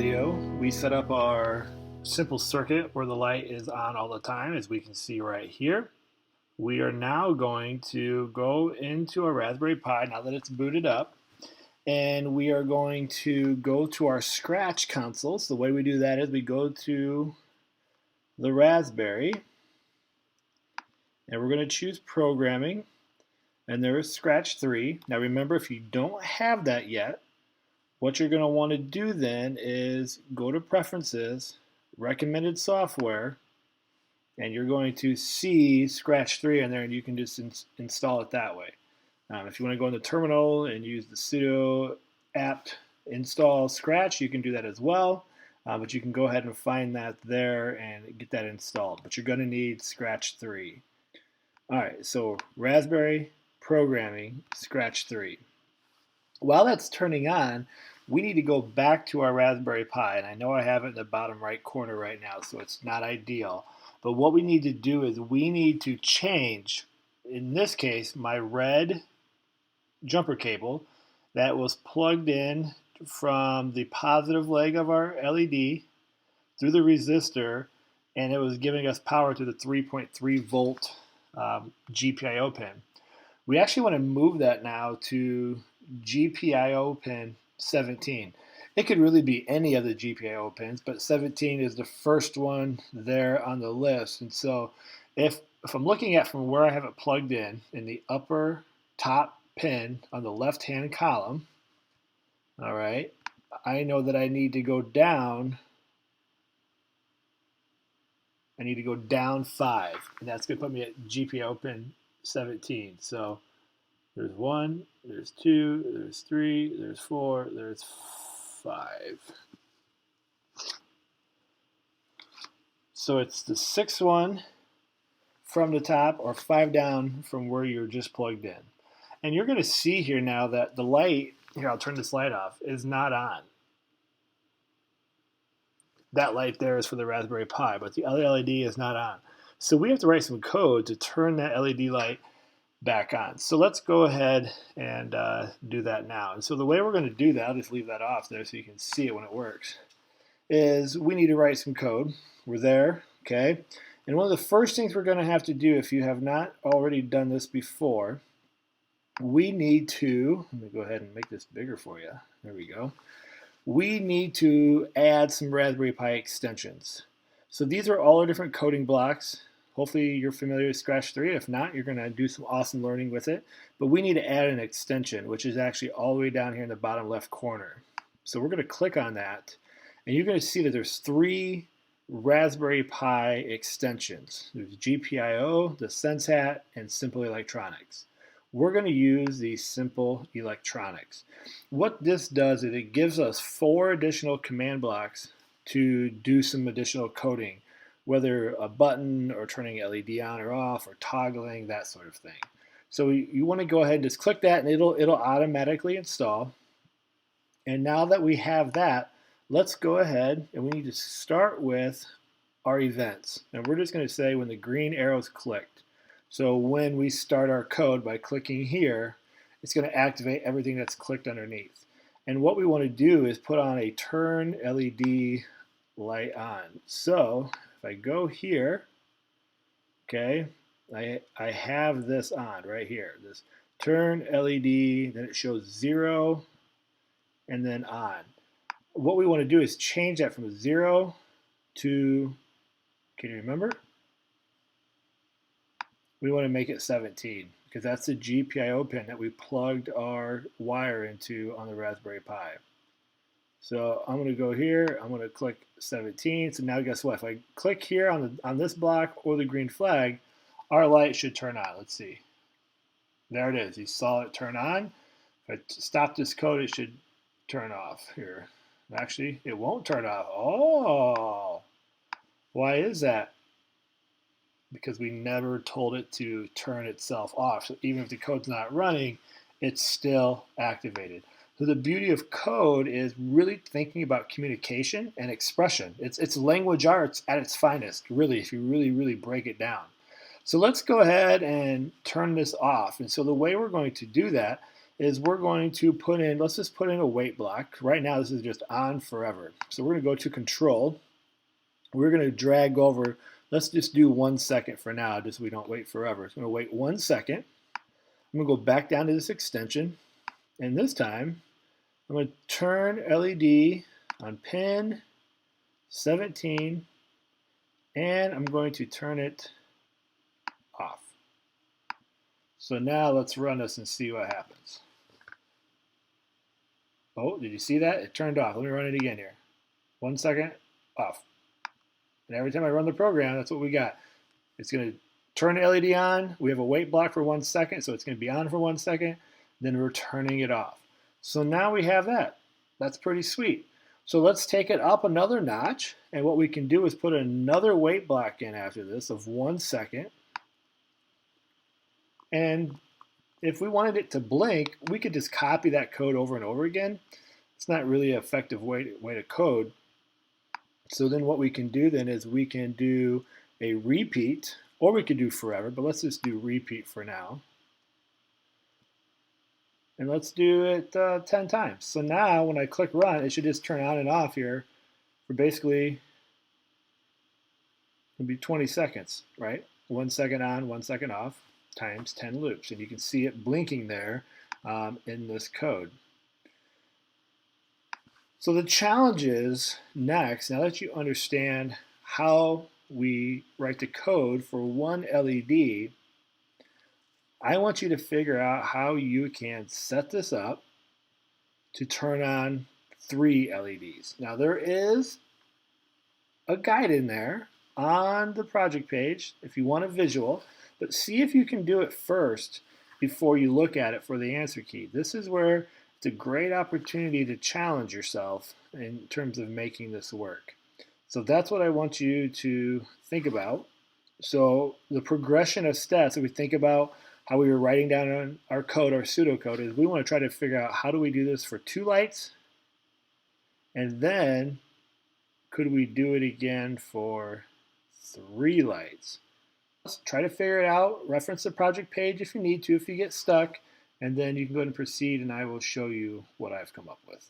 video, we set up our simple circuit where the light is on all the time, as we can see right here. We are now going to go into our Raspberry Pi, now that it's booted up, and we are going to go to our Scratch console. So the way we do that is we go to the Raspberry, and we're going to choose Programming, and there's Scratch 3. Now remember, if you don't have that yet, what you're going to want to do then is go to Preferences, Recommended Software, and you're going to see Scratch 3 in there, and you can just install it that way. If you want to go in the terminal and use the sudo apt install Scratch, you can do that as well, but you can go ahead and find that there and get that installed. But you're going to need Scratch 3. All right, so Raspberry, Programming, Scratch 3. While that's turning on, we need to go back to our Raspberry Pi, and I know I have it in the bottom right corner right now, so it's not ideal. But what we need to do is we need to change, in this case, my red jumper cable that was plugged in from the positive leg of our LED through the resistor, and it was giving us power to the 3.3 volt GPIO pin. We actually want to move that now to GPIO pin 17. It could really be any of the GPIO pins, but 17 is the first one there on the list. And so if I'm looking at from where I have it plugged in the upper top pin on the left-hand column, all right, I know that I need to go down. I need to go down 5, and that's going to put me at GPIO pin 17. So there's 1, there's 2, there's 3, there's 4, there's 5. So it's the 6th one from the top, or 5 down from where you're just plugged in. And you're going to see here now that the light, here I'll turn this light off, is not on. That light there is for the Raspberry Pi, but the other LED is not on. So we have to write some code to turn that LED light back on. So let's go ahead and do that now. And so the way we're going to do that, I'll just leave that off there so you can see it when it works, is we need to write some code. We're there, okay? And one of the first things we're going to have to do, if you have not already done this before, we need to, let me go ahead and make this bigger for you. There we go. We need to add some Raspberry Pi extensions. So these are all our different coding blocks. Hopefully you're familiar with Scratch 3. If not, you're going to do some awesome learning with it. But we need to add an extension, which is actually all the way down here in the bottom left corner. So we're going to click on that, and you're going to see that there's 3 Raspberry Pi extensions. There's GPIO, the SenseHat, and Simple Electronics. We're going to use the Simple Electronics. What this does is it gives us 4 additional command blocks to do some additional coding, whether a button or turning LED on or off or toggling, that sort of thing. So you want to go ahead and just click that, and it'll automatically install. And now that we have that, let's go ahead and we need to start with our events. And we're just going to say when the green arrow's clicked. So when we start our code by clicking here, it's going to activate everything that's clicked underneath. And what we want to do is put on a turn LED light on. So if I go here, okay, I have this on right here, this turn LED, then it shows 0 and then on. What we want to do is change that from 0 to, can you remember? We want to make it 17 because that's the GPIO pin that we plugged our wire into on the Raspberry Pi. So I'm going to go here, I'm going to click 17. So now guess what? If I click here on this block or the green flag, our light should turn on. Let's see. There it is. You saw it turn on. If I stop this code, it should turn off here. Actually, it won't turn off. Oh, why is that? Because we never told it to turn itself off. So even if the code's not running, it's still activated. So the beauty of code is really thinking about communication and expression. It's language arts at its finest, really, if you really break it down. So let's go ahead and turn this off. And so the way we're going to do that is we're going to put in, let's just put in a wait block. Right now this is just on forever. So we're going to go to control. We're going to drag over, let's just do 1 second for now, just so we don't wait forever. It's going to wait 1 second. I'm going to go back down to this extension, and this time I'm going to turn LED on pin 17, and I'm going to turn it off. So now let's run this and see what happens. Oh, did you see that? It turned off. Let me run it again here. 1 second, off. And every time I run the program, that's what we got. It's going to turn the LED on. We have a wait block for 1 second, so it's going to be on for 1 second. Then we're turning it off. So now we have that. That's pretty sweet. So let's take it up another notch. And what we can do is put another wait block in after this of 1 second. And if we wanted it to blink, we could just copy that code over and over again. It's not really an effective way to code. So then what we can do then is we can do a repeat, or we could do forever, but let's just do repeat for now. And let's do it 10 times. So now when I click run, it should just turn on and off here for basically, it'll be 20 seconds, right? 1 second on, 1 second off, times 10 loops. And you can see it blinking there in this code. So the challenge is next, now that you understand how we write the code for one LED, I want you to figure out how you can set this up to turn on 3 LEDs. Now there is a guide in there on the project page if you want a visual, but see if you can do it first before you look at it for the answer key. This is where it's a great opportunity to challenge yourself in terms of making this work. So that's what I want you to think about. So the progression of steps, if we think about how we were writing down on our code, our pseudocode, is we want to try to figure out how do we do this for 2 lights, and then could we do it again for 3 lights? Let's try to figure it out. Reference the project page if you need to, if you get stuck, and then you can go ahead and proceed, and I will show you what I've come up with.